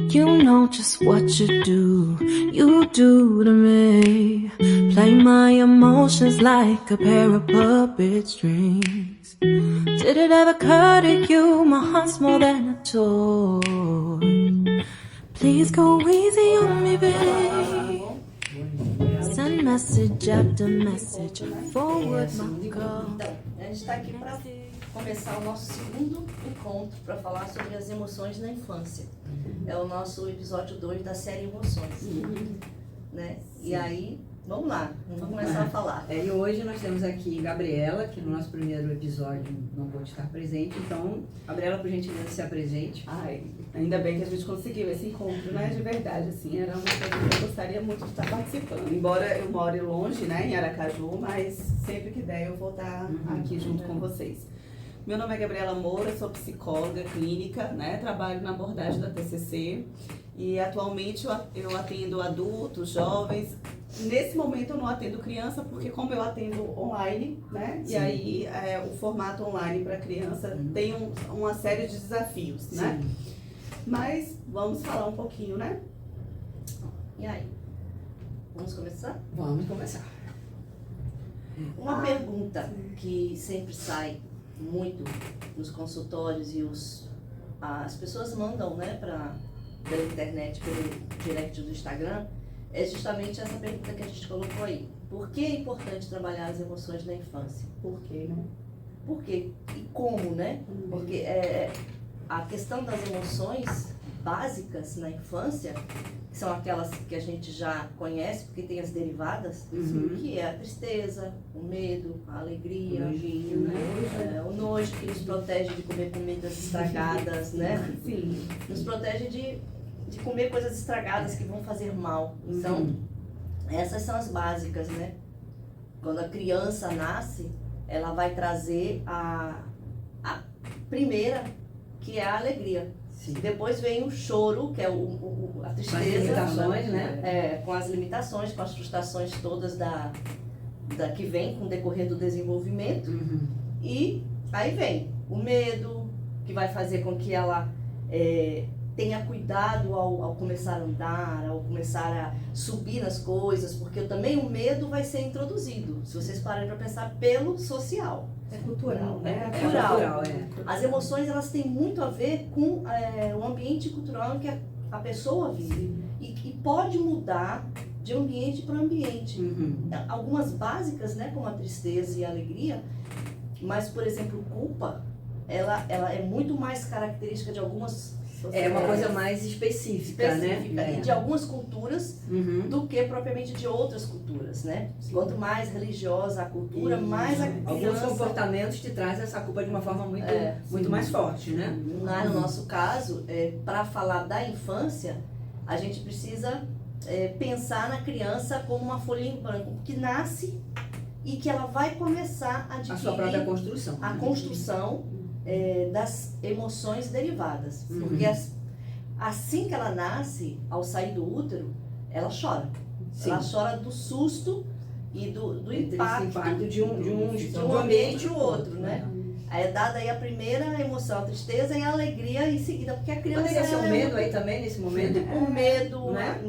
You know just what you do to me. Play my emotions like a pair of puppet strings. Did it ever occur to you my heart's more than a toy? Please go easy on me, babe. Send message after message, forward my call. Então, a gente está aqui para começar o nosso segundo encontro para falar sobre as emoções na infância. É o nosso episódio 2 da série Emoções. Né? E aí, vamos lá, vamos começar a falar. E hoje nós temos aqui Gabriela, que no nosso primeiro episódio não pôde estar presente. Então, Gabriela, por gentileza, se apresente. Ai, ainda bem que a gente conseguiu esse encontro, né? De verdade, assim, era uma coisa que eu gostaria muito de estar participando. Embora eu more longe, né, em Aracaju, mas sempre que der eu vou estar aqui junto com vocês. Meu nome é Gabriela Moura, sou psicóloga clínica, né? Trabalho na abordagem da TCC e atualmente eu atendo adultos, jovens. Nesse momento eu não atendo criança porque como eu atendo online, né? Sim. E aí o formato online para criança tem uma série de desafios, né? Mas vamos falar um pouquinho, né? E aí? Vamos começar? Vamos começar. Uma pergunta que sempre sai muito nos consultórios e as pessoas mandam, né, pela internet, pelo direct do Instagram, é justamente essa pergunta que a gente colocou aí. Por que é importante trabalhar as emoções na infância? Por quê, né? Por quê? E como, né? Porque a questão das emoções básicas na infância, que são aquelas que a gente já conhece, porque tem as derivadas, que é a tristeza, o medo, a alegria, o nojo que nos protege de comer comidas estragadas, né? Sim. Nos protege de comer coisas estragadas que vão fazer mal. Então, essas são as básicas, né? Quando a criança nasce, ela vai trazer a primeira, que é a alegria. Sim. Depois vem o choro, que é a tristeza. Com as limitações, né? Com as limitações, com as frustrações todas que vem com o decorrer do desenvolvimento. E aí vem o medo, que vai fazer com que ela tenha cuidado ao começar a andar, ao começar a subir nas coisas, porque também o medo vai ser introduzido, se vocês pararem para pensar, pelo social. É cultural, né? É cultural. As emoções, elas têm muito a ver com o ambiente cultural em que a pessoa vive. E pode mudar de ambiente para ambiente. Algumas básicas, né, como a tristeza e a alegria, mas, por exemplo, culpa, ela é muito mais característica de algumas É uma coisa mais específica, né? E de algumas culturas do que propriamente de outras culturas, né? Quanto mais religiosa a cultura, mais a criança... Alguns comportamentos te trazem essa culpa de uma forma muito mais forte, né? No nosso caso, para falar da infância, a gente precisa pensar na criança como uma folha em branco, que nasce e que ela vai começar a adquirir... A sua própria construção. A construção das emoções derivadas. Porque assim que ela nasce, ao sair do útero, ela chora. Sim. Ela chora do susto e do impacto de um ambiente ou outro, né? É dada aí a primeira emoção, a tristeza e a alegria em seguida, porque a criança... Poderia ser o medo aí também, nesse momento? O medo, né?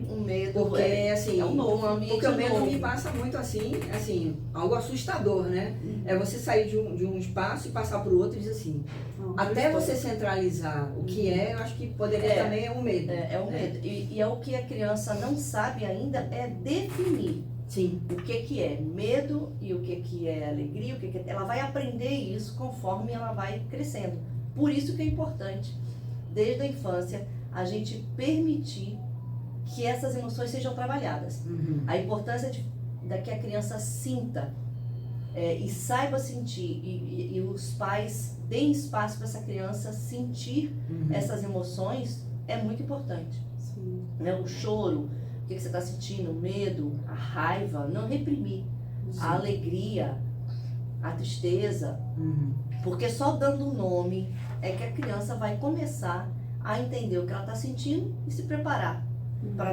O medo, porque assim, um novo ambiente. Porque o medo novo. me passa muito assim, algo assustador, né? É você sair de um espaço e passar para o outro e dizer assim, até você centralizar o que eu acho que poderia também é o medo. É o medo. E é o que a criança não sabe ainda é definir. Sim. O que é medo e o que é alegria, ela vai aprender isso conforme ela vai crescendo. Por isso que é importante, desde a infância, a gente permitir que essas emoções sejam trabalhadas. A importância de que a criança sinta e saiba sentir, e os pais deem espaço para essa criança sentir essas emoções é muito importante. Sim. Né? O choro, o que você está sentindo, o medo, a raiva, não reprimir. Sim. A alegria, a tristeza, porque só dando um nome é que a criança vai começar a entender o que ela está sentindo e se preparar para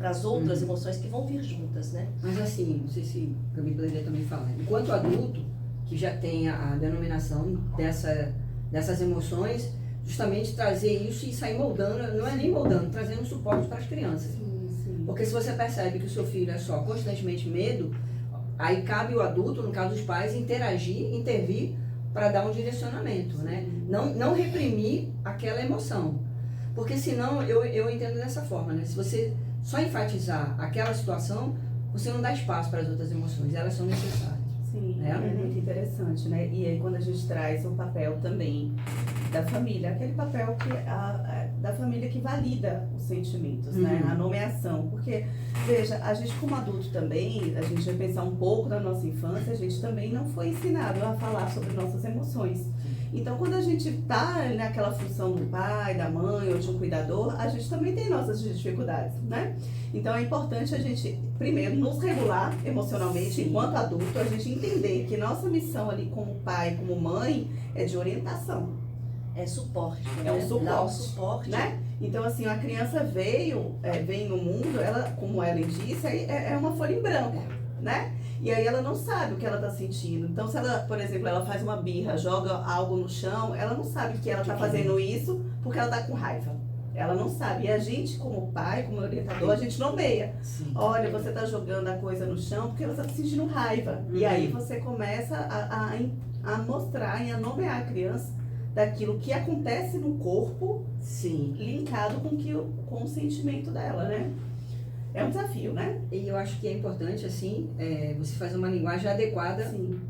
as outras emoções que vão vir juntas, né? Mas assim, não sei se a Gabi poderia também falar, enquanto adulto, que já tem a denominação dessas emoções, justamente trazer isso e sair moldando, não é nem moldando, trazendo suporte para as crianças. Porque se você percebe que o seu filho é só constantemente medo, aí cabe o adulto, no caso dos pais, interagir, intervir para dar um direcionamento, né? Não reprimir aquela emoção. Porque senão, eu entendo dessa forma, né? Se você só enfatizar aquela situação, você não dá espaço para as outras emoções, elas são necessárias. Sim, né? é muito interessante, né? E aí quando a gente traz o papel também da família, aquele papel que da família que valida os sentimentos, né? A nomeação, porque, veja, a gente como adulto também, a gente vai pensar um pouco na nossa infância, a gente também não foi ensinado a falar sobre nossas emoções. Então, quando a gente está naquela função do pai, da mãe ou de um cuidador, a gente também tem nossas dificuldades, né? Então, é importante a gente, primeiro, nos regular emocionalmente. Sim. Enquanto adulto, a gente entender que nossa missão ali como pai, como mãe, é de orientação. É suporte. É um suporte. Dá um suporte. Né? Então, assim, a criança vem no mundo, ela, como a Ellen disse, é uma folha em branco, né? E aí ela não sabe o que ela está sentindo. Então, se ela, por exemplo, ela faz uma birra, joga algo no chão, ela não sabe que ela está fazendo isso porque ela está com raiva. Ela não sabe. E a gente, como pai, como orientador, a gente nomeia. Sim. Olha, você está jogando a coisa no chão porque você está sentindo raiva. E aí você começa a mostrar e a nomear a criança daquilo que acontece no corpo, sim, linkado com o sentimento dela, né? É um desafio, né? E eu acho que é importante, assim, você fazer uma linguagem adequada,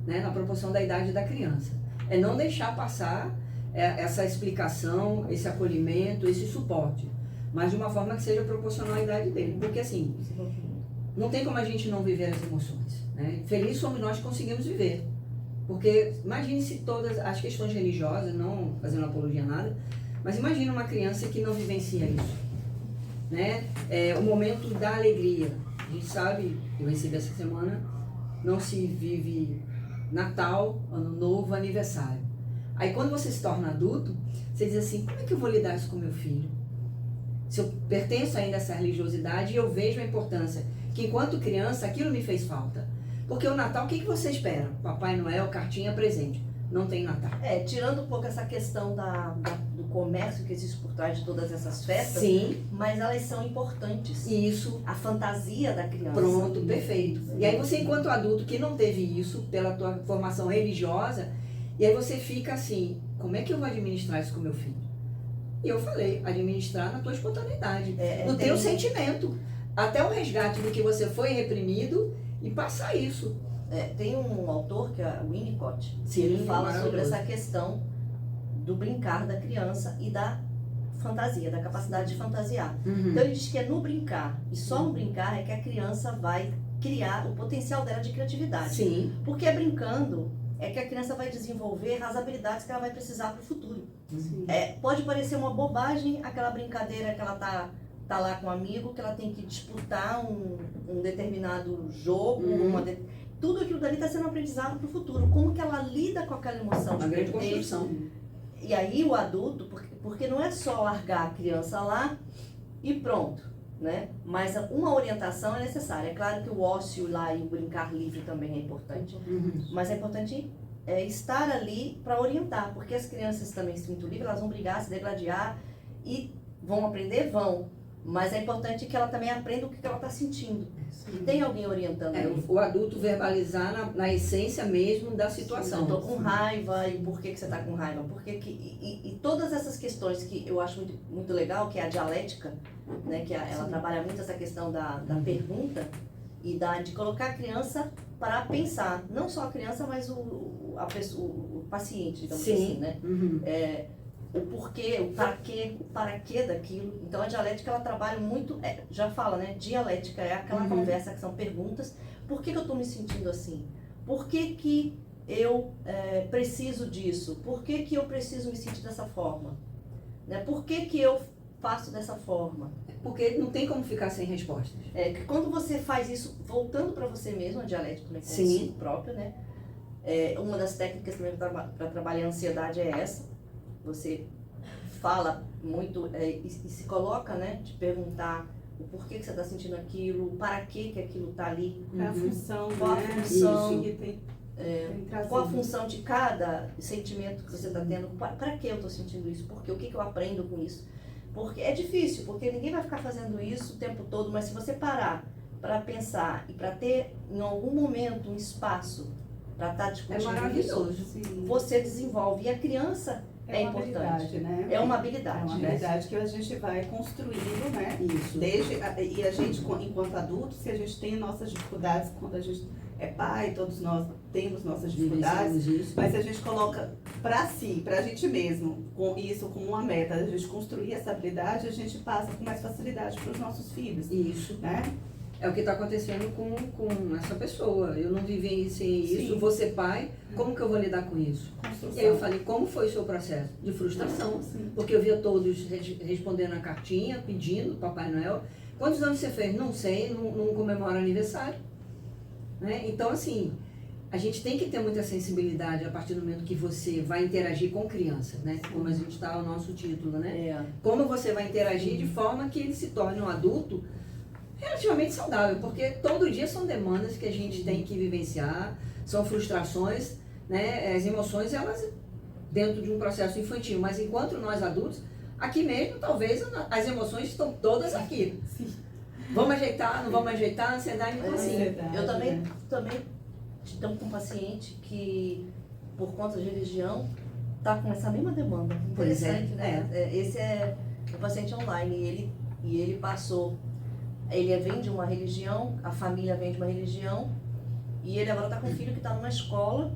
né, na proporção da idade da criança. É não deixar passar essa explicação, esse acolhimento, esse suporte, mas de uma forma que seja proporcional à idade dele. Porque, assim, não tem como a gente não viver as emoções, né? Feliz somos nós que conseguimos viver. Porque imagine se todas as questões religiosas, não fazendo apologia a nada, mas imagine uma criança que não vivencia isso. Né? O momento da alegria. A gente sabe, eu recebi essa semana, não se vive Natal, Ano Novo, aniversário. Aí quando você se torna adulto, você diz assim, como é que eu vou lidar isso com meu filho? Se eu pertenço ainda a essa religiosidade, eu vejo a importância que enquanto criança aquilo me fez falta. Porque o Natal, o que você espera? Papai Noel, cartinha, presente. Não tem Natal. Tirando um pouco essa questão do comércio que existe por trás de todas essas festas, sim, mas elas são importantes. Isso. A fantasia da criança. Pronto, perfeito. E aí você, enquanto adulto que não teve isso, pela tua formação religiosa, e aí você fica assim, como é que eu vou administrar isso com meu filho? E eu falei, administrar na tua espontaneidade, no teu sentimento. Até o resgate do que você foi reprimido e passar isso. Tem um autor, que é o Winnicott, sim, ele fala sobre essa questão do brincar da criança e da fantasia, da capacidade de fantasiar. Então ele diz que é no brincar, e só no brincar é que a criança vai criar o potencial dela de criatividade. Sim. Porque é brincando é que a criança vai desenvolver as habilidades que ela vai precisar para o futuro. Pode parecer uma bobagem aquela brincadeira que ela tá lá com um amigo, que ela tem que disputar um determinado jogo, tudo aquilo dali está sendo aprendizado para o futuro. Como que ela lida com aquela emoção de grande construção. E aí o adulto, porque não é só largar a criança lá e pronto, né? Mas uma orientação é necessária. É claro que o ócio lá e o brincar livre também é importante. Mas é importante estar ali para orientar, porque as crianças também espírito livre, elas vão brigar, se degladiar e vão aprender, vão. Mas é importante que ela também aprenda o que ela está sentindo. E tem alguém orientando ele. O adulto verbalizar na essência mesmo da situação. Eu estou com raiva, e por que você está com raiva? E todas essas questões que eu acho muito, muito legal, que é a dialética, né, que ela trabalha muito essa questão da pergunta e de colocar a criança para pensar. Não só a criança, mas o paciente, digamos assim, né? O porquê, o para quê daquilo. Então a dialética ela trabalha muito, já fala, né? Dialética é aquela conversa que são perguntas. Por que eu estou me sentindo assim? Por que eu preciso disso? Por que eu preciso me sentir dessa forma? Né? Por que eu faço dessa forma? Porque não tem como ficar sem respostas. Que quando você faz isso, voltando para você mesmo, a dialética, né, com si próprio, né? Uma das técnicas também para trabalhar a ansiedade é essa. Você fala muito e se coloca, né, de perguntar o porquê que você está sentindo aquilo, para que aquilo está ali. A função, qual a função. Que tem. qual a função de cada sentimento que você está tendo, para que eu estou sentindo isso, porque o que eu aprendo com isso. Porque é difícil, porque ninguém vai ficar fazendo isso o tempo todo, mas se você parar para pensar e para ter em algum momento um espaço para estar discutindo maravilhoso. isso, você desenvolve. E a criança é uma importante. habilidade, né? É uma habilidade. É uma né? habilidade que a gente vai construindo, né? Isso. E a gente, enquanto adultos, se a gente tem nossas dificuldades, quando a gente é pai, todos nós temos nossas dificuldades, Isso. mas se a gente coloca pra si, pra gente mesmo, com isso como uma meta, a gente construir essa habilidade, a gente passa com mais facilidade para os nossos filhos, Isso. né? É o que está acontecendo com essa pessoa. Eu não vivenciei isso, Sim. vou ser pai, como que eu vou lidar com isso? E aí eu falei, como foi o seu processo? De frustração. Sim. Porque eu via todos respondendo a cartinha, pedindo Papai Noel. Quantos anos você fez? Não sei, não comemora aniversário. Né? Então, assim, a gente tem que ter muita sensibilidade a partir do momento que você vai interagir com criança, né? Como a gente está o nosso título, né? Como você vai interagir de forma que ele se torne um adulto relativamente saudável, porque todo dia são demandas que a gente tem que vivenciar, são frustrações, né? As emoções, elas dentro de um processo infantil, mas enquanto nós adultos, aqui mesmo, talvez as emoções estão todas aqui. Sim. Vamos ajeitar, não vamos ajeitar, ansiedade, então assim. Verdade, Eu também né? estou com um paciente que, por conta de religião, está com essa mesma demanda. Pois é, Interessante, né? Esse é um paciente online e ele passou, ele vem de uma religião, a família vem de uma religião, e ele agora está com um filho que está numa escola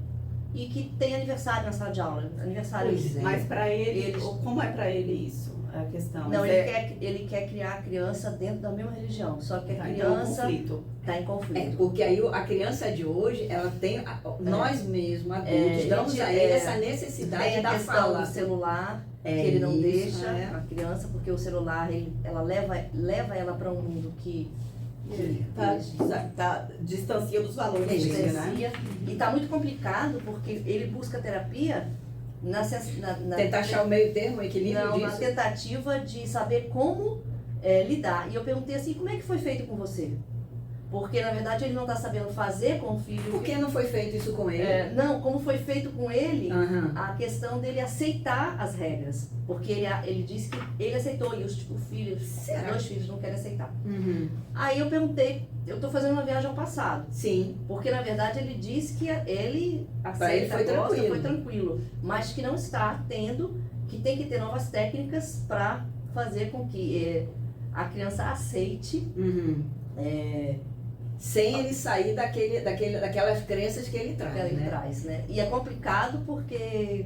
e que tem aniversário na sala de aula. Aniversário. Pois é. Mas para ele, como é para ele isso? A questão. Não, ele quer criar a criança dentro da mesma religião, só que a criança está em conflito. Porque aí a criança de hoje, ela tem, nós mesmos, adultos, damos a ele essa necessidade tem a da questão fala. do celular, que ele não isso, deixa a criança, porque o celular, ela leva ela para um mundo que distancia dos valores dele, né? distancia. E está muito complicado, porque ele busca terapia Tentar achar o meio termo, o equilíbrio na disso. tentativa de saber como lidar. E eu perguntei assim, como é que foi feito com você? Porque, na verdade, ele não está sabendo fazer com o filho. Por que não foi feito isso com ele? Não, como foi feito com ele, Aham. a questão dele aceitar as regras. Porque ele disse que ele aceitou e o filho, os dois filhos não querem aceitar. Uhum. Aí eu perguntei, eu estou fazendo uma viagem ao passado. Sim. Porque, na verdade, ele disse que ele aceita, ele foi gosta, tranquilo. foi tranquilo. Mas que não está tendo, que tem que ter novas técnicas para fazer com que a criança aceite Uhum. Sem ele sair daquelas crenças que ele traz, que ele né? traz, né? E é complicado porque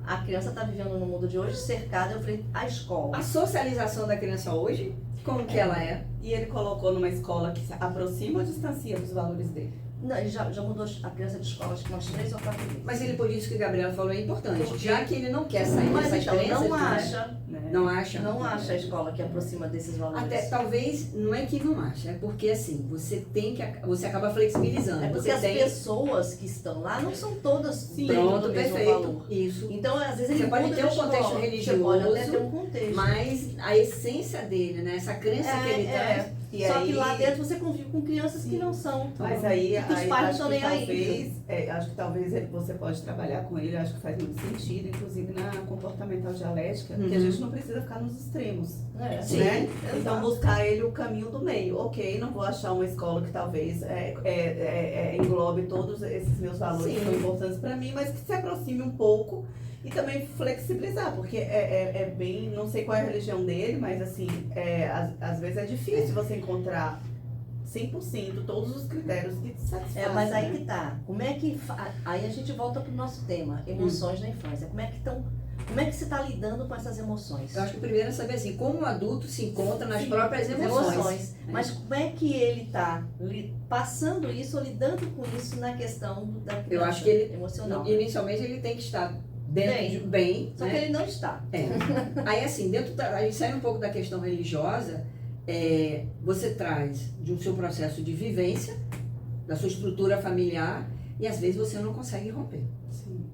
a criança está vivendo no mundo de hoje cercada, eu falei, a escola. A socialização da criança hoje, como que ela é? E ele colocou numa escola que se aproxima ou distancia dos valores dele? Não, ele já mudou a criança de escola, acho que umas 3 ou 4 vezes. Mas ele, por isso que a Gabriela falou, é importante. Porque- Já que ele não quer sair Mas dessas então, crenças, não né? acha, Né? Não acha? não acha a escola que aproxima desses valores. Até talvez, não é que não acha, é porque assim, você acaba flexibilizando. É porque você as tem... pessoas que estão lá não são todas dentro Pronto, do mesmo perfeito. valor. Isso. Então, às vezes ele Você pode muda ter de um contexto escola, religioso, você pode até ter um contexto. Mas a essência dele, né? Essa crença que ele traz. E Só aí- que lá dentro você convive com crianças que não são. Mas aí, E que os pais não acho estão que nem aí. talvez, acho que talvez você pode trabalhar com ele, acho que faz muito sentido, inclusive na comportamental dialética, que a gente não precisa ficar nos extremos, É. Sim, né? exato. Então buscar ele o caminho do meio. Ok, não vou achar uma escola que talvez englobe todos esses meus valores que são importantes para mim, mas que se aproxime um pouco e também flexibilizar, porque é bem, não sei qual é a religião dele, mas assim, às vezes é difícil você encontrar 100% todos os critérios que te satisfazem. Mas aí né? que tá. Como é que. Aí a gente volta pro nosso tema, emoções na infância. Como é que você está lidando com essas emoções? Eu acho que o primeiro é saber assim, como o adulto se encontra nas próprias emoções. Mas como é que ele está passando isso ou lidando com isso na questão da criança Eu acho que ele, emocional? inicialmente, ele tem que estar dentro de bem, Só né? que ele não está. Aí assim, a gente sai um pouco da questão religiosa, você traz do seu processo de vivência, da sua estrutura familiar, e às vezes você não consegue romper. Sim.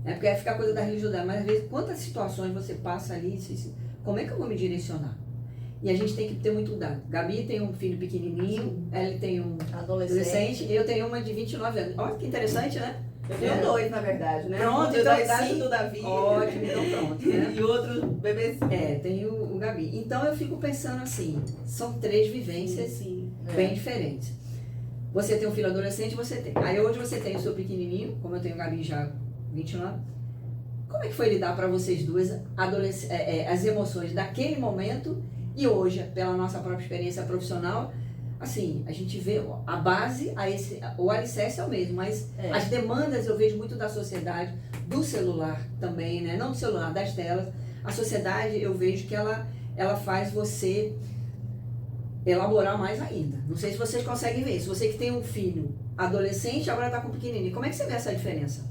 Porque aí fica a coisa da religiosidade, mas às vezes quantas situações você passa ali, como é que eu vou me direcionar? E a gente tem que ter muito cuidado. Gabi tem um filho pequenininho, Ellie tem um adolescente, eu tenho uma de 29 anos. Olha que interessante, né? Eu tenho 2, na verdade, né? Pronto, Um então da idade sim. do Davi. Ótimo, então pronto, né? E outro bebês. Tem o Gabi. Então eu fico pensando assim, são 3 vivências Sim. bem diferentes. Você tem um filho adolescente, você tem. Aí hoje você tem o seu pequenininho, como eu tenho o Gabi já 29. Como é que foi lidar para vocês duas as emoções daquele momento e hoje, pela nossa própria experiência profissional? Assim, a gente vê a base, o alicerce é o mesmo, mas as demandas eu vejo muito da sociedade, do celular também, né? Não do celular, das telas. A sociedade eu vejo que ela faz você elaborar mais ainda. Não sei se vocês conseguem ver. Se você que tem um filho adolescente, agora está com um pequenininho, como é que você vê essa diferença?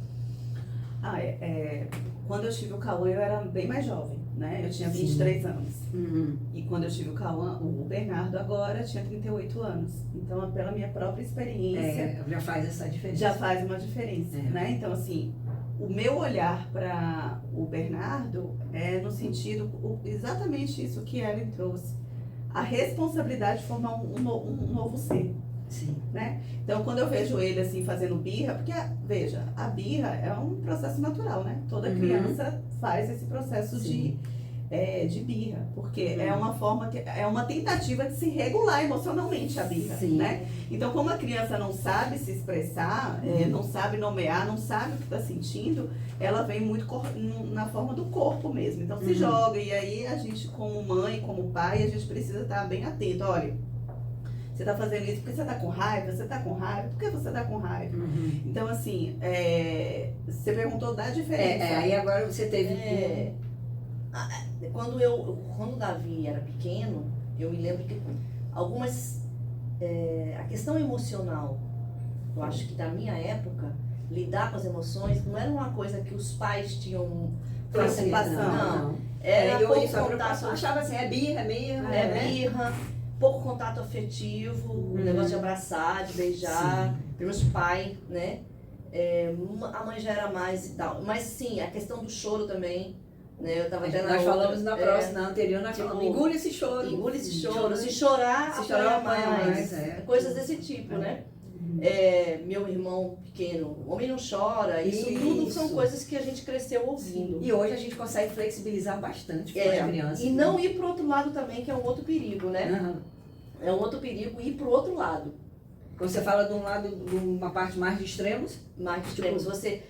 Quando eu tive o Cauã, eu era bem mais jovem, né? Eu tinha 23 anos. Uhum. E quando eu tive o Cauã, o Bernardo agora tinha 38 anos. Então, pela minha própria experiência... já faz essa diferença. Já faz uma diferença, né? Então, assim, o meu olhar para o Bernardo é no sentido, exatamente isso que Ellen trouxe. A responsabilidade de formar um novo ser. Sim. Né? Então, quando eu vejo ele assim fazendo birra, porque, veja, a birra é um processo natural, né? Toda criança faz esse processo de birra, porque é uma forma, é uma tentativa de se regular emocionalmente a birra, né? Então, como a criança não sabe se expressar, não sabe nomear, não sabe o que está sentindo, ela vem muito na forma do corpo mesmo. Então, se joga, e aí a gente, como mãe, como pai, a gente precisa estar bem atento. Olha, você está fazendo isso porque você está com raiva? Você está com raiva? Por que você está com raiva? Então, assim, você perguntou da diferença. Aí agora você teve... Quando o Davi era pequeno, eu me lembro que algumas... a questão emocional, eu acho que da minha época, lidar com as emoções não era uma coisa que os pais tinham preocupação. Não. Era pouco contato. Achava assim, é birra mesmo. Birra. Pouco contato afetivo, o negócio de abraçar, de beijar, pelos pais, né? A mãe já era mais e tal. Mas sim, a questão do choro também, né? Eu tava nós falamos na próxima, na anterior, nós falamos, engule esse choro. Engule esse choro, se chorar, apanha mais. Coisas desse tipo, né? Meu irmão pequeno, o homem não chora, isso tudo são coisas que a gente cresceu ouvindo. E hoje a gente consegue flexibilizar bastante com as crianças. E não ir pro outro lado também, que é um outro perigo, né? É um outro perigo ir pro outro lado. Quando você fala de um lado, de uma parte mais de extremos? Mais de extremos, você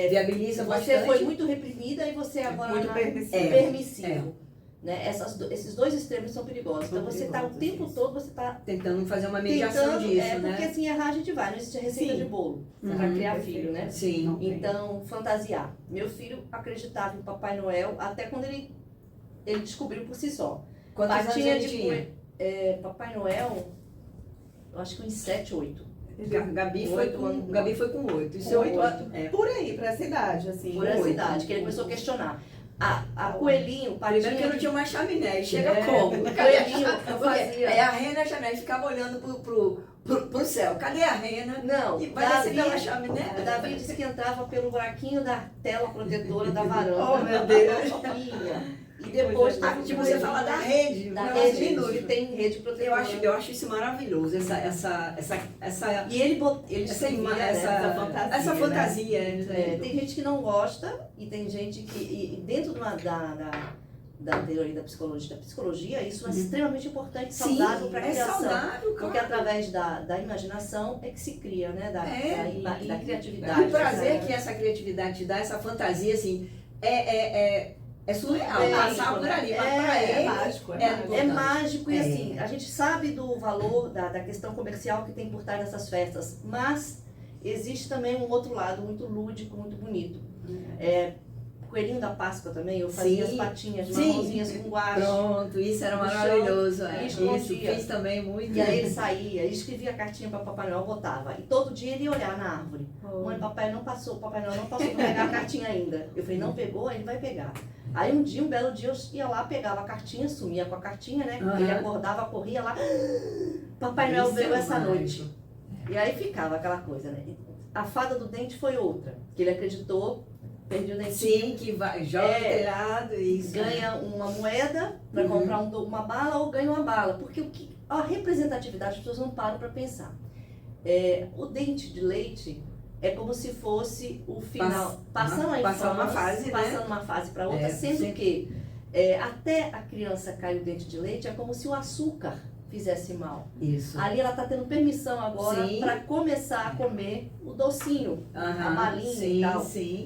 viabiliza bastante. Você foi muito reprimida e você agora muito permissivo. Né? Esses dois extremos são perigosos. Então você está o tempo todo, você está tentando fazer uma mediação disso, né? Porque assim, errar a gente vai, não existe receita de bolo para criar filho, né? Sim. Então, fantasiar. Meu filho acreditava em Papai Noel até quando ele descobriu por si só. Quantos anos ele tinha? Papai Noel, eu acho que uns 7, 8. Gabi foi com 8. Isso 8 por aí, para essa idade, assim. Por essa idade, que ele começou a questionar. A coelhinho, primeiro que eu não tinha mais chaminé, chega como? Coelhinho, eu fazia. Aí a rena, a janela, ficava olhando pro céu. Cadê a rena? Não, e vai descer pela chaminé? O Davi disse que entrava pelo buraquinho da tela protetora da varanda. Oh, meu Deus! E depois, tipo, você fala da rede. Da rede, que tem rede protetora. Eu acho isso maravilhoso, essa e ele essa fantasia. Tem gente que não gosta e tem gente que, dentro da teoria da psicologia, isso é extremamente importante, saudável para a criação. Saudável, porque através da imaginação é que se cria, né? Da criatividade. O prazer que essa criatividade te dá, essa fantasia, assim, é surreal, passar por ali, mas para ele é mágico. É mágico e assim, a gente sabe do valor da questão comercial que tem por trás dessas festas, mas existe também um outro lado muito lúdico, muito bonito. Coelhinho da Páscoa também, eu fazia as patinhas marronzinhas com guache. Pronto, isso era maravilhoso. Isso, fiz também muito. E aí ele saía, ele escrevia a cartinha para Papai Noel, botava. E todo dia ele ia olhar na árvore. Mãe, Papai Noel não passou para pegar a cartinha ainda. Eu falei, não pegou? Ele vai pegar. Aí um belo dia eu ia lá, pegava a cartinha, sumia com a cartinha, né? Ele acordava, corria lá. Papai Noel veio essa noite. E aí ficava aquela coisa, né? A fada do dente foi outra, que ele acreditou perdi o dentinho. Sim, que vai, joga no telhado e isso. Ganha uma moeda para comprar uma bala ou ganha uma bala. Porque a representatividade as pessoas não param para pensar. O dente de leite é como se fosse o final, passando uma fase, passando uma fase para outra, sendo que até a criança cair o dente de leite é como se o açúcar fizesse mal. Isso. Ali ela está tendo permissão agora para começar a comer o docinho, a balinha e tal,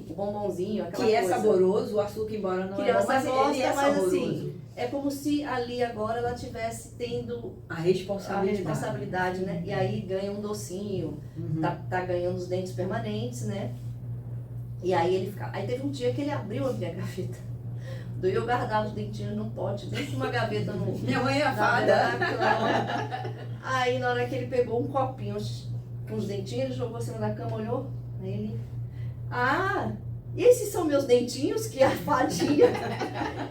o bombonzinho, aquela coisa. Que é saboroso, o açúcar embora não criança é bom, mas ele é saboroso. Assim, é como se ali agora ela estivesse tendo a responsabilidade, né? E aí ganha um docinho, tá ganhando os dentes permanentes, né? E aí ele fica. Aí teve um dia que ele abriu a minha gaveta. Eu guardava os dentinhos num pote, dentro de uma gaveta no. Minha mãe é fada. Aí na hora que ele pegou um copinho com os dentinhos, ele jogou acima da cama, olhou, aí ele. Esses são meus dentinhos que a fadinha.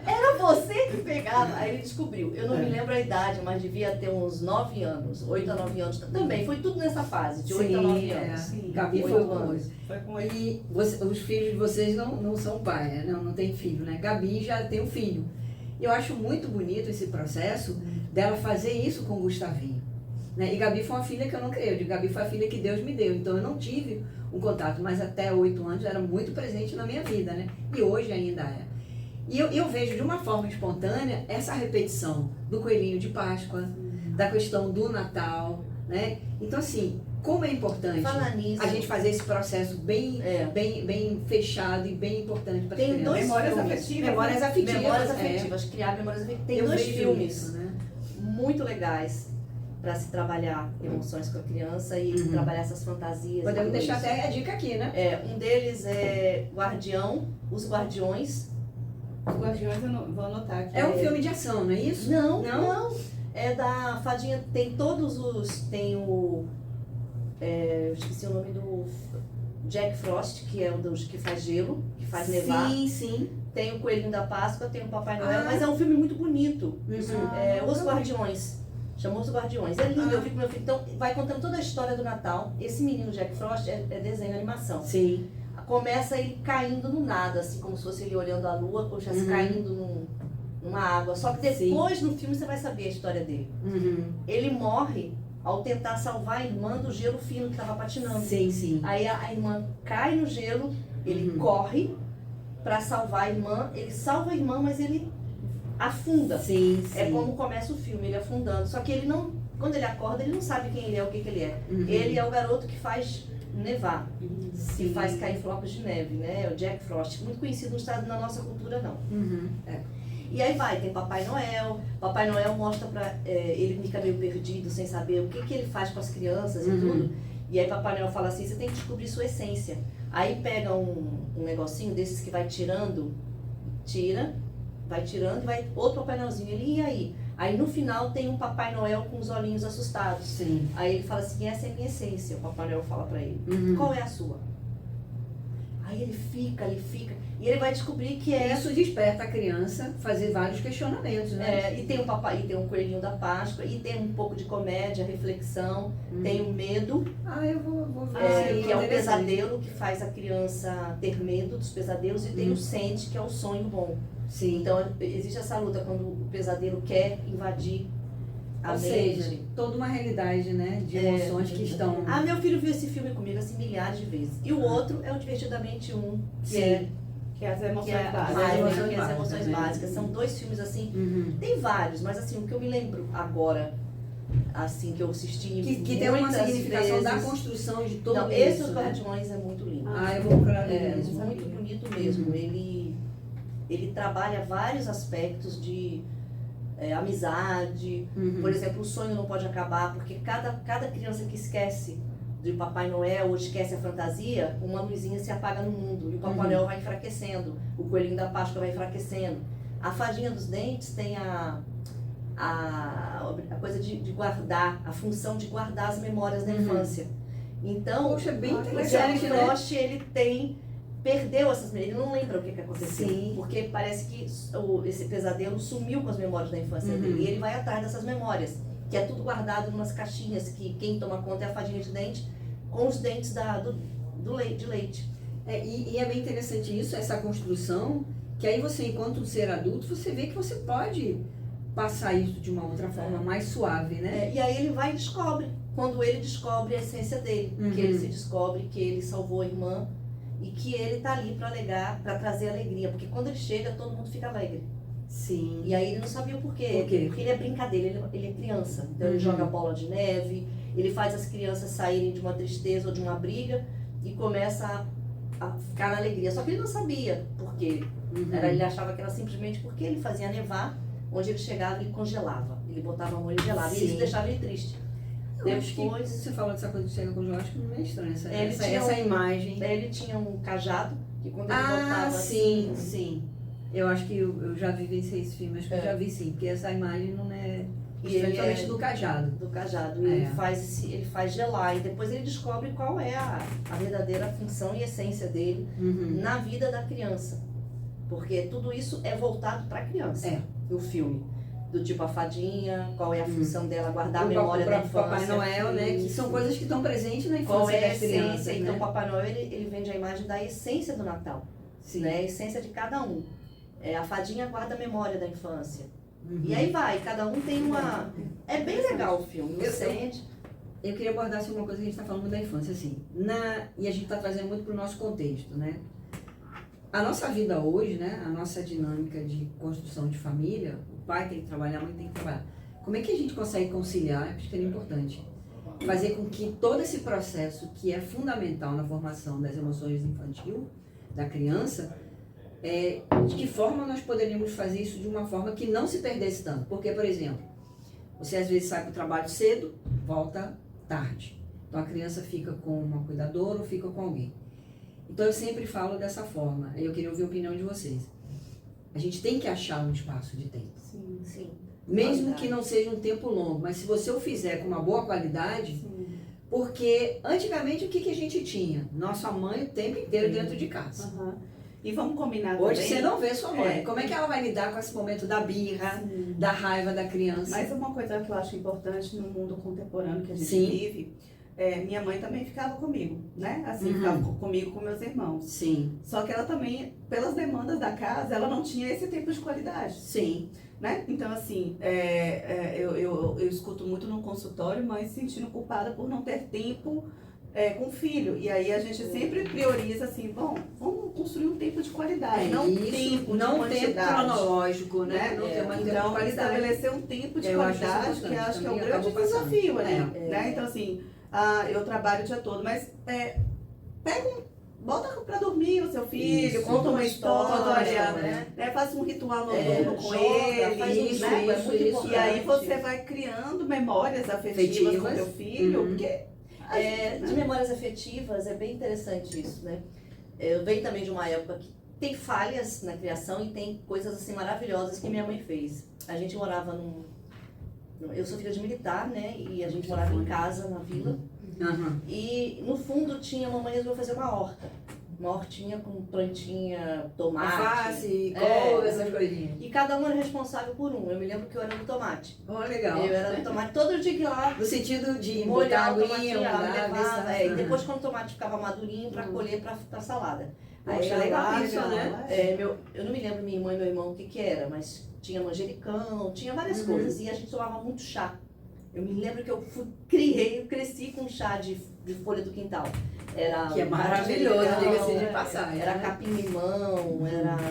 Era você que pegava. Aí ele descobriu. Eu não me lembro a idade, mas devia ter uns 9 anos, 8 a 9 anos. Também foi tudo nessa fase, de 8 a 9 anos. Gabi foi com ele. E os filhos de vocês não são pai, né? Não tem filho, né? Gabi já tem um filho. Eu acho muito bonito esse processo dela fazer isso com o Gustavinho. Né? E Gabi foi uma filha que eu não criei. Gabi foi a filha que Deus me deu. Então eu não tive um contato, mas até 8 anos era muito presente na minha vida, né? E hoje ainda é. E eu vejo de uma forma espontânea essa repetição do coelhinho de Páscoa, da questão do Natal, né? Então assim, como é importante a gente fazer esse processo bem fechado e bem importante para as crianças. Tem memórias afetivas, criar memórias afetivas. Tem 2 filmes isso, né? Muito legais para se trabalhar emoções com a criança e trabalhar essas fantasias. Podemos deixar até a dica aqui, né? Um deles é Os Guardiões. Os Guardiões eu não, vou anotar aqui. É um filme de ação, não é isso? Não. É da fadinha, tem todos os... Tem o... eu esqueci o nome do... Jack Frost, que é o que faz gelo, que faz nevar. Sim. Tem o Coelhinho da Páscoa, tem o Papai Noel, mas é um filme muito bonito. Os Guardiões. Chamou Os Guardiões. É lindo, eu vi com meu filho. Então, vai contando toda a história do Natal. Esse menino Jack Frost é desenho, animação. Sim. Começa ele caindo no nada, assim, como se fosse ele olhando a lua, ou estivesse caindo numa água. Só que depois, no filme, você vai saber a história dele. Ele morre ao tentar salvar a irmã do gelo fino que estava patinando. Sim. Aí a irmã cai no gelo, ele corre para salvar a irmã. Ele salva a irmã, mas ele afunda. Sim. É como começa o filme, ele afundando. Só que ele não, quando ele acorda, ele não sabe quem ele é, o que ele é. Ele é o garoto que faz nevar, que faz cair flocos de neve, né? O Jack Frost, muito conhecido no estado, na nossa cultura não. E aí tem Papai Noel. Papai Noel mostra pra ele fica meio perdido, sem saber o que ele faz com as crianças e tudo. E aí Papai Noel fala assim, você tem que descobrir sua essência. Aí pega um negocinho desses que vai tirando, vai tirando e vai outro Papai Noelzinho. Ele, e aí? Aí no final tem um Papai Noel com os olhinhos assustados. Sim. Aí ele fala assim, essa é a minha essência. O Papai Noel fala pra ele. Qual é a sua? Aí ele fica. E ele vai descobrir que Isso desperta a criança a fazer vários questionamentos, né? E tem o papai, e tem um Coelhinho da Páscoa, e tem um pouco de comédia, reflexão, tem o medo. Eu vou ver. Que é o pesadelo que faz a criança ter medo dos pesadelos, e tem o sente, que é o sonho bom. Sim. Então existe essa luta quando o pesadelo quer invadir a mente. Seja, toda uma realidade, né? De emoções que estão... meu filho viu esse filme comigo assim milhares de vezes. E o outro é o Divertidamente 1, que é as emoções básicas. As emoções básicas. São 2 filmes assim, tem vários, mas assim, o que eu me lembro agora, assim, que eu assisti que tem uma significação vezes, da construção de todo isso. Esse Os Guardiões é muito lindo. Eu vou procurar muito bonito mesmo. Ele trabalha vários aspectos de amizade. Por exemplo, o sonho não pode acabar, porque cada criança que esquece de Papai Noel ou esquece a fantasia, uma luzinha se apaga no mundo e o Papai Noel vai enfraquecendo, o Coelhinho da Páscoa vai enfraquecendo. A Fadinha dos Dentes tem a coisa de guardar, a função de guardar as memórias da infância. Então, Poxa, bem o interessante, Jack Frost, ele perdeu essas memórias, ele não lembra o que aconteceu. Sim. Porque parece que esse pesadelo sumiu com as memórias da infância dele. E ele vai atrás dessas memórias, que é tudo guardado em umas caixinhas, que quem toma conta é a fadinha de dente, com os dentes de leite. E é bem interessante isso, essa construção, que aí você, enquanto um ser adulto, você vê que você pode passar isso de uma outra forma mais suave, né? E aí ele vai e descobre, quando ele descobre a essência dele, que ele se descobre que ele salvou a irmã e que ele tá ali para trazer alegria, porque quando ele chega, todo mundo fica alegre. Sim. E aí ele não sabia o porquê. Por quê? Porque ele é brincadeira, ele é criança. Então ele joga bola de neve, ele faz as crianças saírem de uma tristeza ou de uma briga e começa a ficar na alegria. Só que ele não sabia por quê. Ele achava que era simplesmente porque ele fazia nevar, onde ele chegava ele congelava. Ele botava a mão e gelava. E isso deixava ele triste. Depois, você falou dessa coisa de chega congelado, acho que não é estranho essa essa imagem. Ele tinha um cajado, que quando ele voltava... sim, sim. Eu acho que eu já vivenciei esse filme, acho que eu já vi sim, porque essa imagem não é estranhamente do cajado. Do cajado. Ele faz gelar e depois ele descobre qual é a verdadeira função e essência dele na vida da criança. Porque tudo isso é voltado para a criança, o filme. Do tipo a fadinha, qual é a função dela, guardar a memória da infância. Papai Noel, né? Que são coisas que estão presentes na infância qual é a das essência. crianças, né? Então o Papai Noel, ele vende a imagem da essência do Natal. Né? A essência de cada um. A fadinha guarda a memória da infância. E aí vai, cada um tem uma... É bem legal o filme. Eu queria abordar assim, uma coisa que a gente está falando da infância, assim. E a gente está trazendo muito para o nosso contexto, né? A nossa vida hoje, né? A nossa dinâmica de construção de família, o pai tem que trabalhar, a mãe tem que trabalhar. Como é que a gente consegue conciliar? Acho que é importante. Fazer com que todo esse processo, que é fundamental na formação das emoções infantil, da criança, de que forma nós poderíamos fazer isso de uma forma que não se perdesse tanto? Porque, por exemplo, você às vezes sai para o trabalho cedo, volta tarde. Então a criança fica com uma cuidadora ou fica com alguém. Então eu sempre falo dessa forma, eu queria ouvir a opinião de vocês. A gente tem que achar um espaço de tempo. Sim, sim. Mesmo que não seja um tempo longo, mas se você o fizer com uma boa qualidade, porque antigamente o que a gente tinha? Nossa mãe o tempo inteiro dentro de casa. E vamos combinar Hoje também. você não vê sua mãe. Como é que ela vai lidar com esse momento da birra, da raiva da criança? Mas uma coisa que eu acho importante no mundo contemporâneo que a gente vive, minha mãe também ficava comigo, né? Assim, ficava comigo com meus irmãos. Sim. Só que ela também, pelas demandas da casa, ela não tinha esse tempo de qualidade. Sim. Né? Então, assim, eu escuto muito no consultório, mas sentindo culpada por não ter tempo com o filho. E aí a gente sempre prioriza assim, bom, vamos construir um tempo de qualidade, não isso, tempo não de tempo cronológico, né? Não ter uma tempo de então, qualidade. estabelecer um tempo de qualidade, que acho que é um grande desafio ali. Né? Então, assim, eu trabalho o dia todo, mas bota pra dormir o seu filho, conta uma história, né? Faça um ritual noturno com ele, e aí você vai criando memórias afetivas com o seu filho, porque... de memórias afetivas, é bem interessante isso, né? Eu venho também de uma época que tem falhas na criação e tem coisas assim maravilhosas que minha mãe fez. A gente morava eu sou filha de militar, né? E a gente morava em casa, na vila. E no fundo tinha, a mamãe resolveu fazer uma horta. Uma hortinha com plantinha, tomate. Alface, couve, essas coisinhas. E cada um era responsável por um. Eu me lembro que eu era do tomate. Legal. Eu era do tomate. Todo dia que ir lá... No sentido de molhar botar o tomate, levava. E depois quando o tomate ficava madurinho, pra colher pra salada. Aí é legal isso, né? Eu não me lembro, minha irmã e meu irmão, o que era, mas tinha manjericão, tinha várias coisas. E a gente tomava muito chá. Eu me lembro que eu cresci com chá de folha do quintal. Que é maravilhoso, diga-se de passagem. Era capim-limão,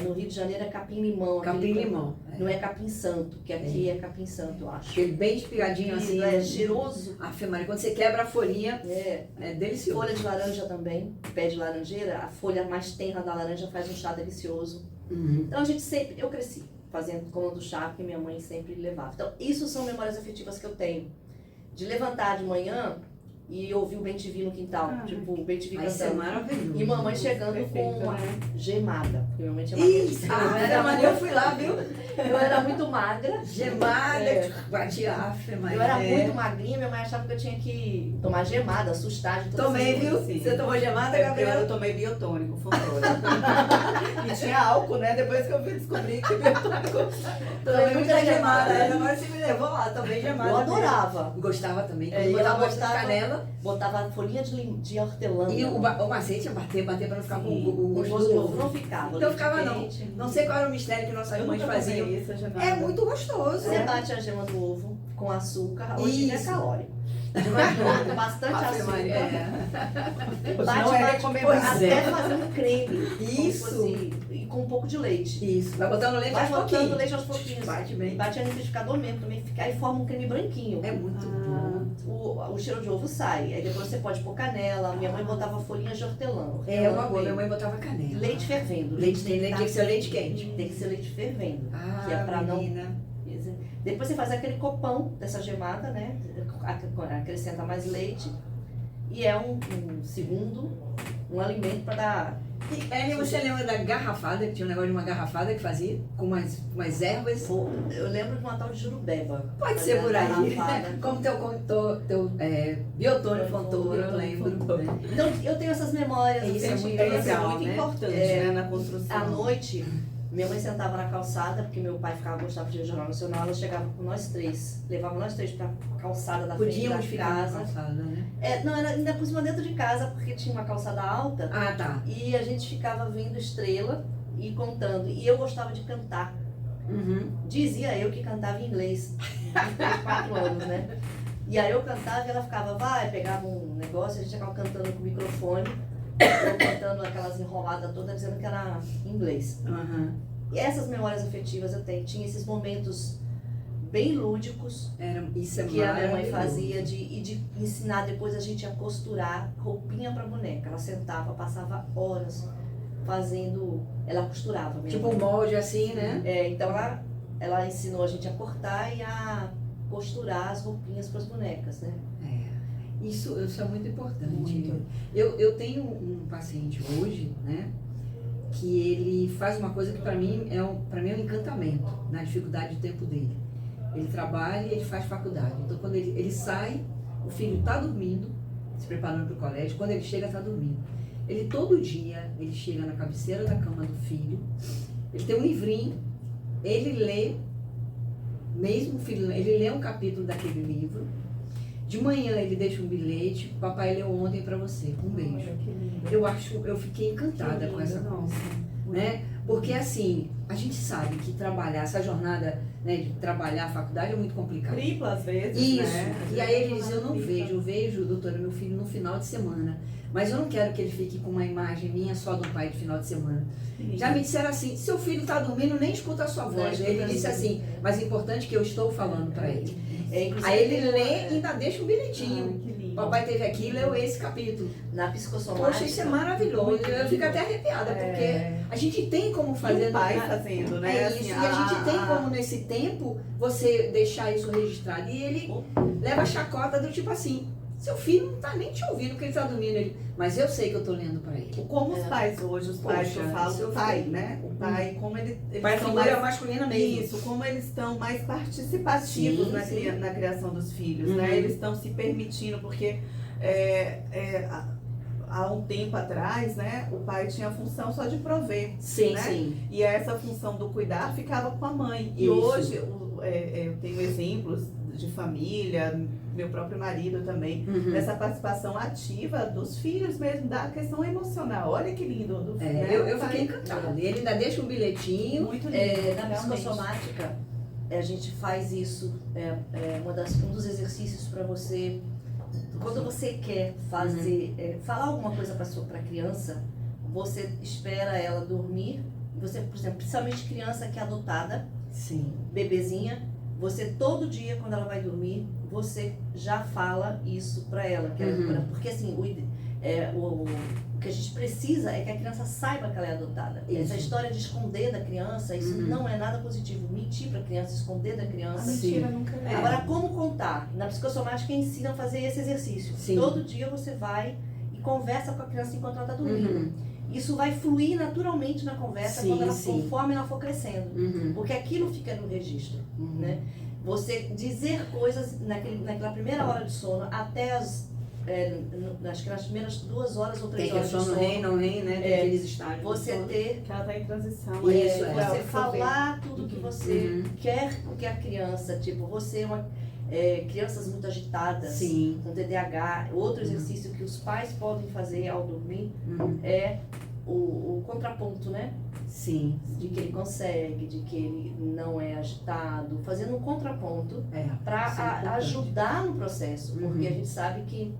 no Rio de Janeiro é capim-limão. Capim-limão. Não é capim-santo, que aqui é capim-santo, eu acho. Aquele bem espigadinho assim. Cheiroso. Maria, quando você quebra a folhinha, é delicioso. Folha de laranja também, pé de laranjeira, a folha mais tenra da laranja faz um chá delicioso. Então a gente sempre, eu cresci tomando chá que minha mãe sempre levava. Então isso são memórias afetivas que eu tenho. De levantar de manhã e ouvir o Bem-te-vi no quintal, tipo o Bem-te-vi cantando. Isso é maravilhoso. E mamãe chegando com uma gemada, porque minha mãe tinha magra. Eu fui lá, viu? Eu era muito magra. Gemada, batia Eu era muito magrinha, minha mãe achava que eu tinha que tomar gemada, assustar de todas Tomei, viu? Você tomou gemada, Gabriela? Eu tomei biotônico, Fontoura. E tinha álcool, né? Depois que eu descobri que biotônico... Tomei muita gemada. Agora você me levou lá, tomei gemada. Eu adorava. Gostava também. E ela gostava de canela. botava folhinha de hortelã. E o macete é bater pra não ficar com o gosto gosto do do ovo. ovo não ficava. Então leite ficava não. quente. Não sei qual era o mistério que nossas mães faziam. É muito gostoso. Você bate a gema do ovo com açúcar, hoje é Isso. calórico. Com bastante açúcar. Bate até fazer um creme. Isso. E com um pouco de leite. Isso. Vai botando leite aos pouquinhos. Vai botando leite aos pouquinhos. Bate bem. E bate no liquidificador mesmo também. Aí forma um creme branquinho. É muito bom. O cheiro de ovo sai. Aí depois você pode pôr canela. Minha mãe botava folhinhas de hortelã. É uma boa. Minha mãe botava canela. Leite fervendo. Leite tem que ser leite quente. Tem que ser leite fervendo. Ah, que é pra menina. não... Depois você faz aquele copão dessa gemada, né? Acrescenta mais leite. E é um alimento para dar... Ellen, você lembra da garrafada, que tinha um negócio de uma garrafada que fazia com umas ervas? Eu lembro de uma tal de jurubeba. Pode ser por aí. Como teu Biotônio Fontoura, eu lembro. Né? Então, eu tenho essas memórias. Isso é muito legal, legal, muito né? importante, né, na construção. À noite, minha mãe sentava na calçada, porque meu pai gostava de Jornal Nacional, ela chegava com nós três, levava nós três pra calçada da frente da casa. Calçada, né? Não, era ainda por cima dentro de casa, porque tinha uma calçada alta. Ah, tá. E a gente ficava vendo estrela e contando. E eu gostava de cantar. Uhum. Dizia eu que cantava em inglês, de 3, 4 anos, né? E aí eu cantava e ela ficava, pegava um negócio, a gente acabava cantando com o microfone, eu cantando aquelas enroladas todas, dizendo que era em inglês. Uhum. E essas memórias afetivas eu tenho. Tinha esses momentos bem lúdicos Isso é que a minha mãe maravilhoso. fazia de ensinar depois a gente a costurar roupinha pra boneca. Ela sentava, passava horas fazendo, ela costurava mesmo. Tipo um molde assim, né? Então ela ensinou a gente a cortar e a costurar as roupinhas para as bonecas, né? Isso é muito importante. Muito. Eu tenho um paciente hoje, né? Que ele faz uma coisa que para mim é um encantamento na dificuldade de tempo dele. Ele trabalha e ele faz faculdade. Então quando ele sai, o filho está dormindo, se preparando para o colégio. Quando ele chega, está dormindo. Ele todo dia, ele chega na cabeceira da cama do filho, ele tem um livrinho, ele lê, mesmo o filho, ele lê um capítulo daquele livro. De manhã ele deixa um bilhete, papai leu ontem para você, um beijo. Eu fiquei encantada com essa coisa, né? Porque assim, a gente sabe que trabalhar, essa jornada, né, de trabalhar a faculdade é muito complicada. Tripla às vezes, Isso, né? E aí ele diz, eu vejo, doutora, meu filho no final de semana, mas eu não quero que ele fique com uma imagem minha só do pai de final de semana. Já me disseram assim, seu filho está dormindo, nem escuta a sua voz. Ele disse assim, mas é importante que eu estou falando para ele. Aí ele lê e ainda deixa um bilhetinho. Papai teve aqui e leu esse capítulo. Na psicossomática. Poxa, isso é maravilhoso. Eu fico até arrepiada, porque a gente tem como fazer. E o pai fazendo, né? É isso. E a gente tem como, nesse tempo, você deixar isso registrado. E ele leva a chacota do tipo assim, seu filho não tá nem te ouvindo porque ele tá dormindo. Mas eu sei que eu tô lendo pra ele. Como os pais hoje, os pais que eu falo, o pai, né? O pai, como eles pai são figura mais masculina mesmo. Isso, como eles estão mais participativos na criação dos filhos, né? Eles estão se permitindo, porque há um tempo atrás, né, o pai tinha a função só de prover. Sim, né? sim. E essa função do cuidar ficava com a mãe. E Isso. hoje eu tenho exemplos de família, meu próprio marido também, dessa participação ativa dos filhos mesmo, da questão emocional. Olha que lindo. Né? Eu fiquei encantada. Ele ainda deixa um bilhetinho. Muito lindo. Na psicossomática, a gente faz isso, um dos exercícios para você, quando você quer fazer, falar alguma coisa para a criança, você espera ela dormir, você, por exemplo, principalmente criança que é adotada, Sim. bebezinha, você todo dia, quando ela vai dormir, você já fala isso para ela. Porque assim, o que a gente precisa é que a criança saiba que ela é adotada. Isso. Essa história de esconder da criança, isso não é nada positivo. Mentir para a criança, esconder da criança. A mentira nunca é. Agora, como contar? Na psicossomática ensina a fazer esse exercício. Sim. Todo dia você vai e conversa com a criança enquanto ela está dormindo. Isso vai fluir naturalmente na conversa conforme ela for crescendo. Porque aquilo fica no registro. Né? Você dizer coisas naquela primeira hora de sono até acho que nas primeiras 2 horas ou 3 horas de sono. Tem não rei, né? Tem aqueles estágios. Você ter... Que ela está em transição. Você falar tudo que você quer que a criança, tipo, você crianças muito agitadas, Sim. com TDAH. Outro exercício que os pais podem fazer ao dormir Uhum. é o contraponto, né? Sim. De que ele consegue, de que ele não é agitado, fazendo um contraponto Isso é para importante. ajudar no processo, porque Uhum. a gente sabe que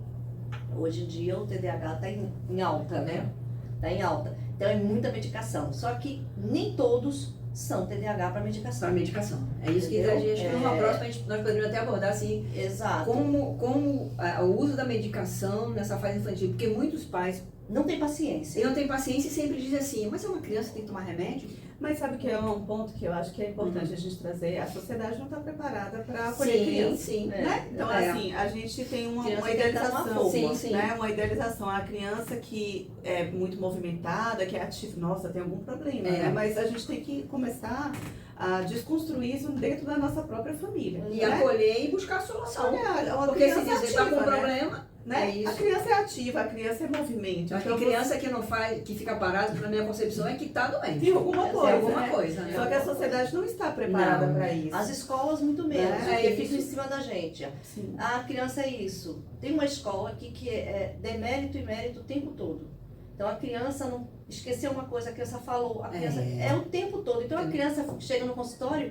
hoje em dia o TDAH está em alta, né? Está em alta. Então é muita medicação. Só que nem todos são TDAH para medicação. Para medicação. É isso que Entendeu? a gente, numa próxima, nós poderíamos até abordar assim, Exato. como o uso da medicação nessa fase infantil, porque muitos pais Não tem paciência. não têm paciência e sempre dizem assim, mas é uma criança que tem que tomar remédio? Mas sabe que é um ponto que eu acho que é importante a gente trazer? A sociedade não está preparada para acolher criança. Sim. Né? Então, É. assim, a gente tem uma Criança tem que estar numa idealização, forma. Sim. né? Uma idealização. A criança que é muito movimentada, que é ativa, nossa, tem algum problema, É. né? Mas a gente tem que começar a desconstruir isso dentro da nossa própria família. E né? acolher e buscar a solução. Olha, uma Porque se criança dizer está com ativa, né? problema, Né? é isso. A criança é ativa, a criança é movimento. Acho Então, que criança que não faz, que fica parada, na minha concepção, é que está doente. tem alguma coisa, Tem alguma né? coisa, né? Só que a sociedade não está preparada Não. para isso. As escolas muito menos, É porque isso. ficam em cima da gente. Sim. A criança é isso. Tem uma escola aqui que é demérito e mérito o tempo todo. Então a criança não esqueceu uma coisa, a criança falou, a criança é o tempo todo. Então a criança chega no consultório,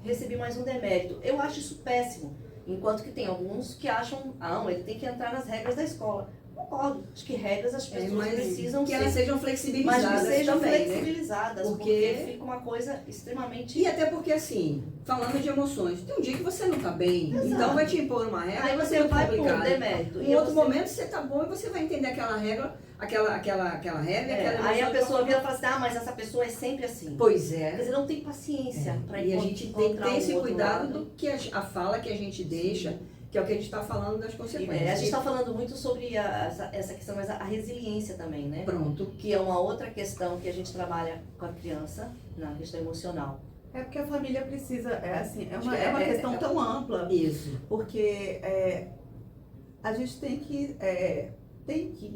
recebi mais um demérito. Eu acho isso péssimo. Enquanto que tem alguns que acham, ele tem que entrar nas regras da escola. Concordo. Acho que regras as pessoas mas precisam que ser, elas sejam mas flexibilizadas que sejam também, né? flexibilizadas, porque fica uma coisa extremamente... E até porque, assim, falando de emoções, tem um dia que você não tá bem, Exato. então vai te impor uma regra, Aí vai você ser muito vai para um complicado. demérito. Em outro momento você tá bom e você vai entender aquela regra, aquela regra, aquela Aí a emoção pessoa de uma vira e fala assim, mas essa pessoa é sempre assim. Pois Quer é. dizer, não tem paciência para E a gente tem que encontrar ter um esse outro cuidado lado. do que a fala que a gente deixa, que é o que a gente está falando das A consequências. gente está falando muito sobre essa questão, mas a resiliência também, né? Pronto. Que é uma outra questão que a gente trabalha com a criança, na questão emocional. É porque a família precisa, Acho que é uma questão tão ampla, Isso. porque a gente tem que,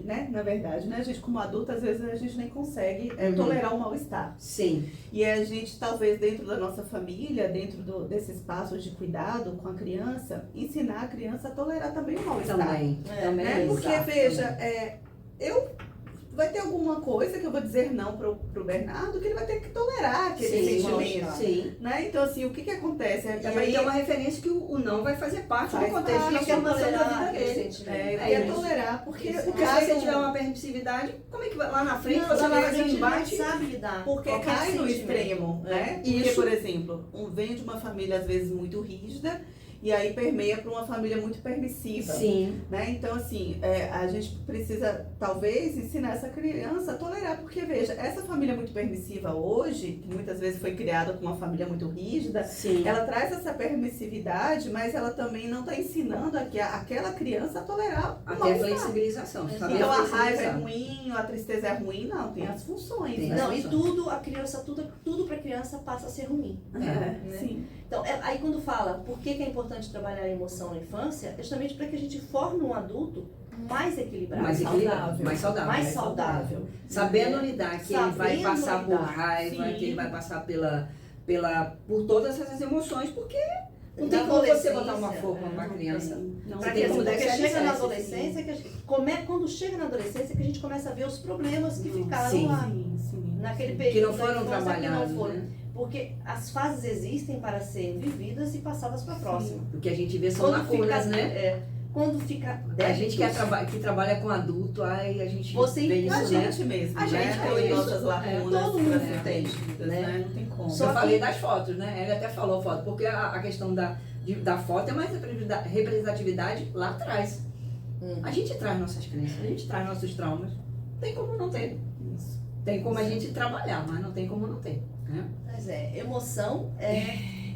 né, na verdade, né, a gente como adulto, às vezes a gente nem consegue tolerar o mal-estar. Sim. E a gente, talvez, dentro da nossa família, dentro desse espaço de cuidado com a criança, ensinar a criança a tolerar também o mal-estar. Também. Também, Né? Porque, exato. veja, vai ter alguma coisa que eu vou dizer não pro Bernardo, que ele vai ter que tolerar aquele sentimento. Sim. Né? Então, assim, o que acontece? E vai ter uma referência que o não vai fazer parte do contexto da Ele quer formação da vida tolerar dele. aquele sentimento. Ele É quer isso. tolerar, porque Porque se você tiver uma permissividade, como é que vai lá na frente, você vai fazer um embate? sabe lidar. Porque Qualquer cai no sentimento. extremo, né? Porque, Isso. por exemplo, vem de uma família às vezes muito rígida e aí permeia para uma família muito permissiva. Sim. Né? Então, assim, a gente precisa, talvez, ensinar essa criança a tolerar, porque, veja, essa família muito permissiva hoje, que muitas vezes foi criada com uma família muito rígida, Sim. ela traz essa permissividade, mas ela também não está ensinando aquela criança a tolerar o Até a mal-estar. flexibilização. saber Então, a raiva é flexibilizar. ruim, a tristeza é ruim, não, tem as funções. Tem né? Não, e tudo, a criança, tudo para a criança passa a ser ruim. É. Sim. Então, aí quando fala por que é importante trabalhar a emoção na infância, é justamente para que a gente forme um adulto mais equilibrado. Mais equilibrado, mais saudável. Mais saudável. Sabendo lidar que ele vai Sabendo passar por lidar, raiva, sim. que ele vai passar por todas essas emoções, porque não tem Na como você adolescência, botar uma forma para a criança. Não Pra tem que, como porque dar esse chega na alicerce, adolescência, quando chega na adolescência que a gente começa a ver os problemas que ficaram Sim. lá. Sim. Naquele Que período não da foram infância trabalhados, que não foram. né? Porque as fases existem para serem vividas e passadas para a próxima. O que a gente vê são lacunas, né? Quando fica A gente débitos, que trabalha com adulto, aí a gente Você vê entende isso, A né? gente mesmo, A né? gente Tem é isso. nossas lacunas. todo mundo né? tem, Dívidas, né? Não tem como. Só Eu que- falei das fotos, né? Ele até falou foto, porque a questão da foto é mais representatividade lá atrás. A gente traz nossas crenças, a gente traz nossos traumas. Tem como não ter. Isso. Tem como a gente trabalhar, mas não tem como não ter. Né? Mas emoção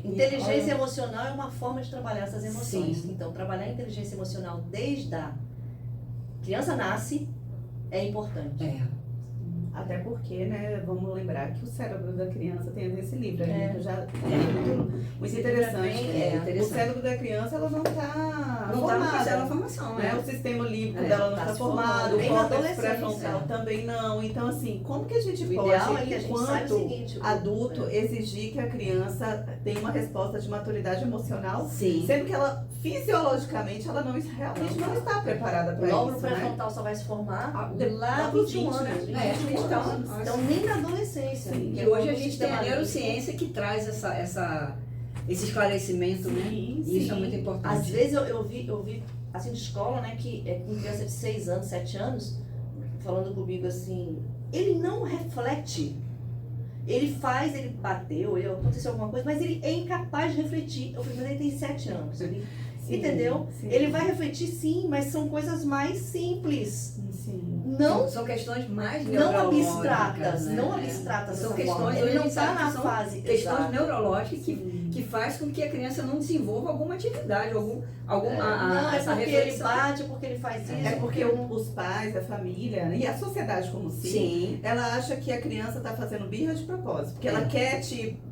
inteligência emocional é uma forma de trabalhar essas emoções. Sim. Então, trabalhar a inteligência emocional desde a criança nasce é importante. É. Até porque, né, vamos lembrar que o cérebro da criança tem esse livro, que já é muito interessante. O cérebro da criança, ela não está formada. Não formação, né? O sistema límbico dela não está formado, o córtex pré-frontal também não. Então, assim, como que a gente pode, enquanto adulto, exigir que a criança tenha uma resposta de maturidade emocional, sendo que ela, fisiologicamente, ela realmente não está preparada para isso, o lóbulo pré-frontal só vai se formar lá com 21 anos. Então, nem na adolescência. E hoje a gente tem a neurociência que traz esse esclarecimento, né? E isso é muito importante. Às vezes eu vi assim, de escola, né, que é com criança de 6 anos, 7 anos, falando comigo assim, ele não reflete. Ele faz, ele bateu, aconteceu alguma coisa, mas ele é incapaz de refletir. Eu falei, mas ele tem 7 anos. Entendeu? Ele vai refletir sim, mas são coisas mais simples. Não, são questões mais abstratas, né? não abstratas. São questões, ele não está na fase. Questões neurológicas que faz com que a criança não desenvolva alguma atividade, não, é porque ele bate, porque ele faz isso. É porque os pais, a família e a sociedade como si, ela acha que a criança está fazendo birra de propósito, porque ela quer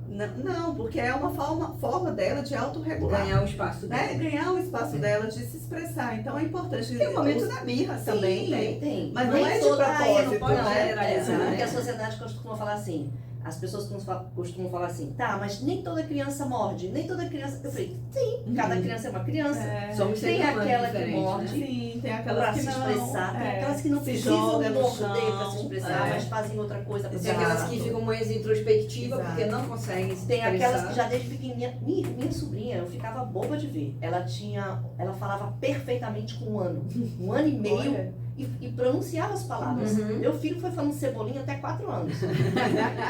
não, porque é uma forma dela de autorregular. Ganhar o espaço dela. Ganhar o espaço dela de se expressar. Então é importante. Tem o momento da birra também. Tem. Mas não é de propósito. Não pode generalizar. Porque a sociedade costuma falar assim. As pessoas costumam falar assim, tá, mas nem toda criança morde, nem toda criança... Eu falei, sim, cada criança é uma criança. Somos tem aquela que morde, né? Sim, tem aquelas pra que se expressar, tem aquelas que não se precisam morder pra se expressar, mas fazem outra coisa pra se Tem aquelas que ficam mais introspectivas porque não conseguem se expressar. Tem aquelas que já desde pequenininha... Minha sobrinha, eu ficava boba de ver. Ela falava perfeitamente com 1 ano. 1 ano e meio. E pronunciava as palavras. Meu filho foi falando cebolinha até 4 anos.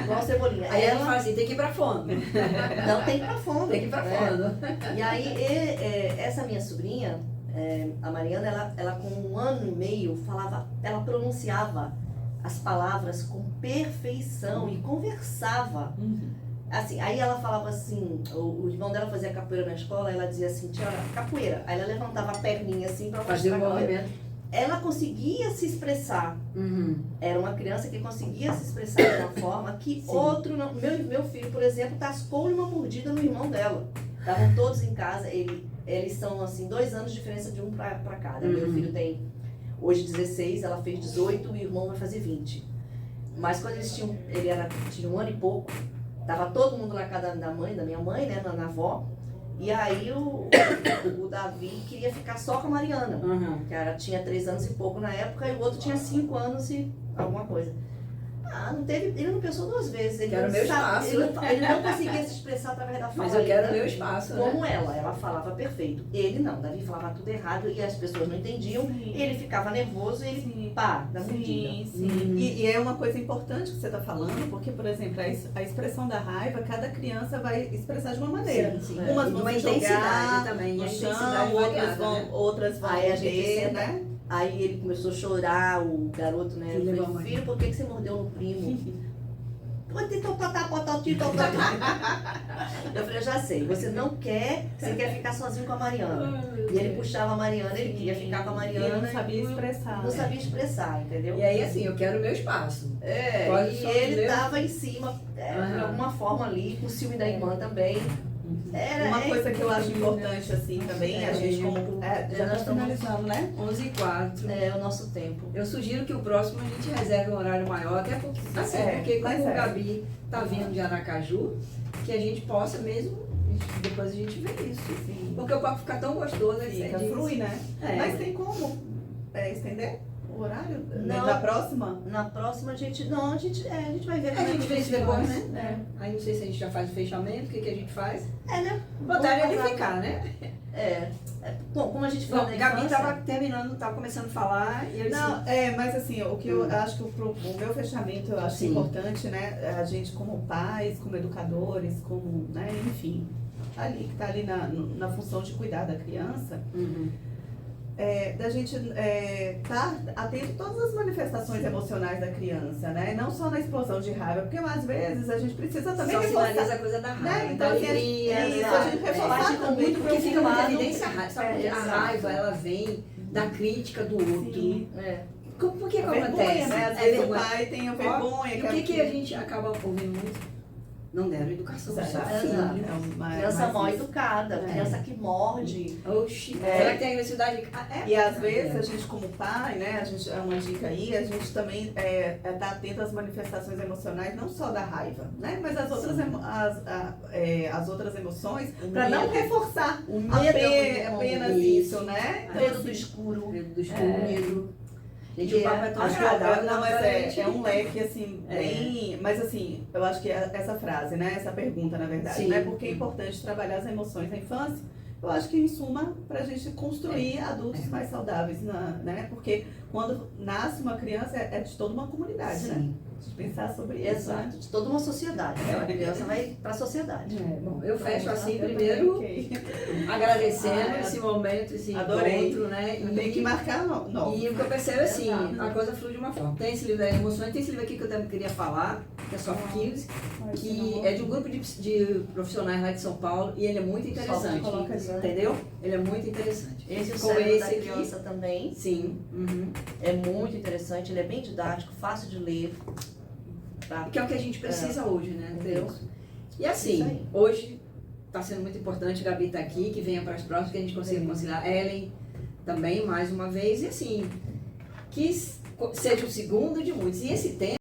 Igual cebolinha. Aí ela fala assim, tem que ir pra fundo. Não, tem que ir pra fundo. Tem que ir pra fundo. E aí, essa minha sobrinha, a Mariana, ela com 1 ano e meio, ela pronunciava as palavras com perfeição e conversava. Assim, aí ela falava assim, o irmão dela fazia capoeira na escola, ela dizia assim, tia, capoeira. Aí ela levantava a perninha assim pra fazer o movimento. Ela conseguia se expressar. Era uma criança que conseguia se expressar de uma forma que outro não. Meu filho, por exemplo, tascou-lhe uma mordida no irmão dela. Estavam todos em casa, eles são assim, 2 anos de diferença de um pra cada. Meu filho tem hoje 16, ela fez 18 e o irmão vai fazer 20. Mas quando tinha 1 ano e pouco, tava todo mundo na casa da minha mãe, né, na avó. E aí o Davi queria ficar só com a Mariana, que ela tinha 3 anos e pouco na época, e o outro tinha 5 anos e alguma coisa. Ele não pensou 2 vezes. Ele quero meu espaço. Ele não conseguia se expressar através da fala. Mas eu quero meu espaço. Como ela falava perfeito. Ele não, Davi falava tudo errado e as pessoas não entendiam. Ele ficava nervoso e ele da mordida. E é uma coisa importante que você está falando, porque, por exemplo, a expressão da raiva, cada criança vai expressar de uma maneira. Umas vão se jogar também, no chão, outras vão aí a gente né? Aí ele começou a chorar, o garoto, né? Eu falei, filho, por que você mordeu no primo? Eu falei, eu já sei, você quer ficar sozinho com a Mariana. E ele puxava a Mariana, ele queria ficar com a Mariana. Ele não sabia expressar. Não sabia expressar, entendeu? E aí assim, eu quero o meu espaço. E ele tava em cima, de alguma forma ali, com o ciúme da irmã também. Uma coisa que eu acho importante assim também, a gente como... já nós estamos finalizando, né? 11h04. É o nosso tempo. Eu sugiro que o próximo a gente reserve um horário maior, até porque, porque como o Gabi tá vindo de Aracaju, que a gente possa mesmo, depois a gente vê isso. Porque o papo fica tão gostoso, fica flui, né? Mas tem como estender o horário? Na próxima? Na próxima a gente vai ver. A gente vê isso depois, né? Aí não sei se a gente já faz o fechamento, o que a gente faz. Né? Botar ele ficar, né? Bom, como a gente falou da Gabi infância... tava começando a falar e eu disse... mas assim, o que eu acho que o meu fechamento eu acho importante, né? A gente como pais, como educadores, como, né, enfim, ali que tá ali na função de cuidar da criança, da gente estar atento a todas as manifestações emocionais da criança, né? Não só na explosão de raiva, porque às vezes a gente precisa também só sinaliza a coisa da raiva, né? Então, da alegria, a gente reforçar também, porque fica muita evidência a raiva. A raiva, ela vem da crítica do outro. Por que A vergonha, acontece? né? Às É vezes o vergonha. pai tem a vergonha. E o que a gente acaba ouvindo muito? Não deram educação para Exato. seu filho. Exato. Criança mal isso. educada, criança que morde. Oxi, É. será que tem agressividade? E às vezes a gente como pai, né, a gente, é uma dica aí, a gente também tá atento às manifestações emocionais, não só da raiva, né, mas as outras, as outras emoções, para não reforçar O medo apenas isso, né? Então, medo assim, do escuro. Medo do escuro. Gente, E o papo é tão acho que agradável. não, mas pra gente. é um leque, assim, bem... Mas, assim, eu acho que essa frase, né, essa pergunta, na verdade, Sim. né, porque é importante trabalhar as emoções na infância, eu acho que, em suma, pra gente construir adultos mais saudáveis, né, porque quando nasce uma criança, é de toda uma comunidade, né? Sim. De pensar sobre isso, Exato, né? de toda uma sociedade. Né? A criança vai para a sociedade. Bom, eu fecho assim, Eu primeiro, também, ok. agradecendo esse momento, esse Adorei. encontro, né? Eu tenho que marcar não. E o que eu percebo é assim, Exato. a coisa flui de uma forma. Tem esse livro da Emoções, tem esse livro aqui que eu também queria falar, que é Soft Skills, que é de um grupo de profissionais lá de São Paulo, e ele é muito interessante, coloca ali, né? entendeu? Ele é muito interessante. Esse é o Como cérebro da aqui. criança também. Sim. Uhum. É muito interessante, ele é bem didático, fácil de ler. Tá? Que é o que a gente precisa hoje, né? Entendeu? E Isso assim, aí. hoje está sendo muito importante, a Gabi está aqui, que venha para as próximas, que a gente consiga conciliar. Ellen também, mais uma vez, e assim, que seja o segundo de muitos. E esse tema